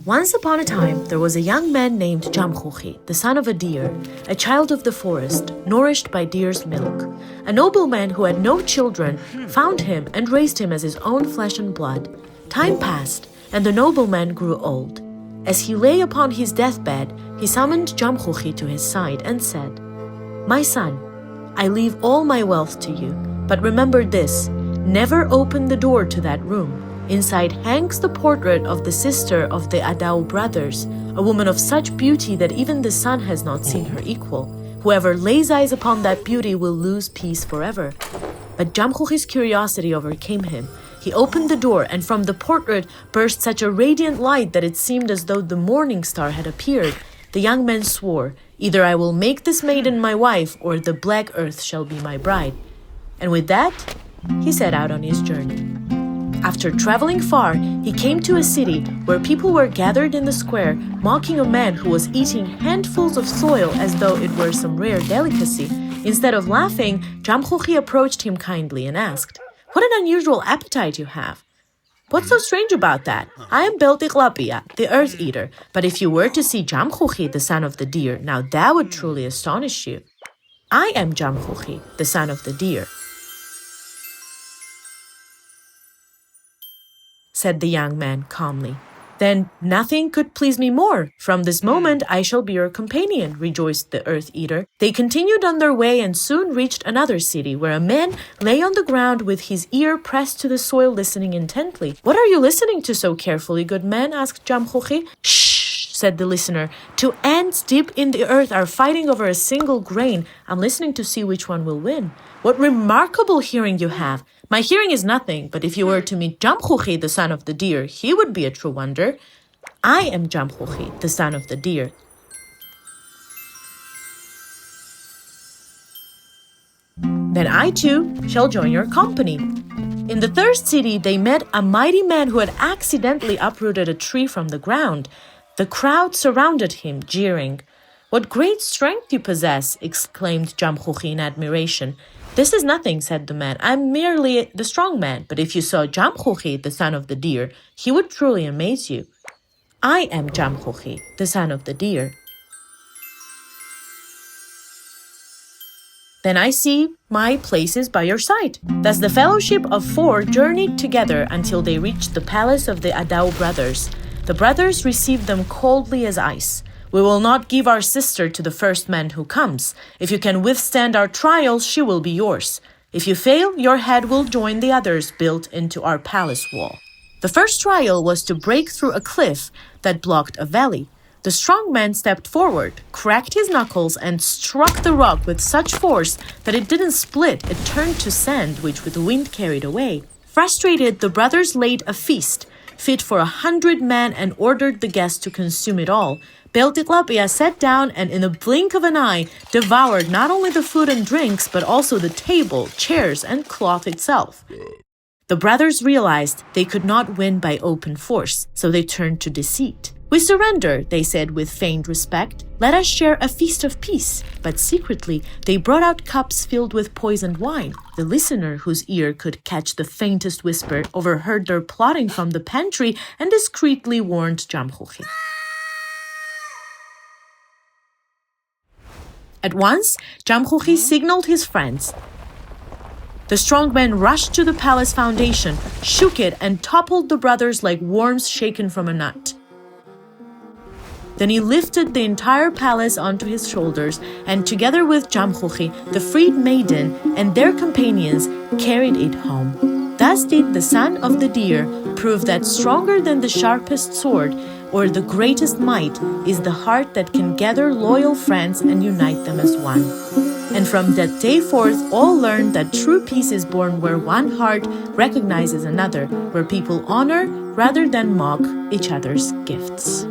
Once upon a time, there was a young man named Jamkhuki, the son of a deer, a child of the forest, nourished by deer's milk. A nobleman who had no children found him and raised him as his own flesh and blood. Time passed, and the nobleman grew old. As he lay upon his deathbed, he summoned Jamkhuki to his side and said, "My son, I leave all my wealth to you, but remember this, never open the door to that room. Inside hangs the portrait of the sister of the Adau brothers, a woman of such beauty that even the sun has not seen her equal. Whoever lays eyes upon that beauty will lose peace forever." But Jamkhuki's curiosity overcame him. He opened the door, and from the portrait burst such a radiant light that it seemed as though the morning star had appeared. The young man swore, "Either I will make this maiden my wife, or the black earth shall be my bride." And with that, he set out on his journey. After traveling far, he came to a city where people were gathered in the square, mocking a man who was eating handfuls of soil as though it were some rare delicacy. Instead of laughing, Jamkhuki approached him kindly and asked, "What an unusual appetite you have. What's so strange about that? I am Beltiklapia, the earth eater, but if you were to see Jamkhuki, the son of the deer, now that would truly astonish you." "I am Jamkhuki, the son of the deer," said the young man calmly. "Then nothing could please me more. From this moment I shall be your companion," rejoiced the earth eater. They continued on their way and soon reached another city where a man lay on the ground with his ear pressed to the soil, listening intently. "What are you listening to so carefully, good man?" asked Jamkhuki. "Shh," said the listener. "Two ants deep in the earth are fighting over a single grain. I'm listening to see which one will win." "What remarkable hearing you have." "My hearing is nothing, but if you were to meet Jamkhuki, the son of the deer, he would be a true wonder." "I am Jamkhuki, the son of the deer." "Then I too shall join your company." In the third city, they met a mighty man who had accidentally uprooted a tree from the ground. The crowd surrounded him, jeering. "What great strength you possess!" exclaimed Jamkhuki in admiration. "This is nothing," said the man. "I'm merely the strong man, but if you saw Jamkhuki, the son of the deer, he would truly amaze you." "I am Jamkhuki, the son of the deer." "Then I see my place is by your side." Thus the fellowship of four journeyed together until they reached the palace of the Adau brothers. The brothers received them coldly as ice. "We will not give our sister to the first man who comes. If you can withstand our trials, she will be yours. If you fail, your head will join the others built into our palace wall." The first trial was to break through a cliff that blocked a valley. The strong man stepped forward, cracked his knuckles, and struck the rock with such force that it didn't split. It turned to sand, which the wind carried away. Frustrated, the brothers laid a feast, fit for 100 men, and ordered the guests to consume it all. Beltiklapia sat down and in a blink of an eye devoured not only the food and drinks, but also the table, chairs, and cloth itself. The brothers realized they could not win by open force, so they turned to deceit. "We surrender," they said with feigned respect. "Let us share a feast of peace." But secretly, they brought out cups filled with poisoned wine. The listener, whose ear could catch the faintest whisper, overheard their plotting from the pantry and discreetly warned Jamkhuki. At once, Jamkhuki signaled his friends. The strong man rushed to the palace foundation, shook it, and toppled the brothers like worms shaken from a nut. Then he lifted the entire palace onto his shoulders, and together with Jamkhuki, the freed maiden, and their companions, carried it home. Thus did the son of the deer prove that stronger than the sharpest sword or the greatest might is the heart that can gather loyal friends and unite them as one. And from that day forth, all learned that true peace is born where one heart recognizes another, where people honor rather than mock each other's gifts.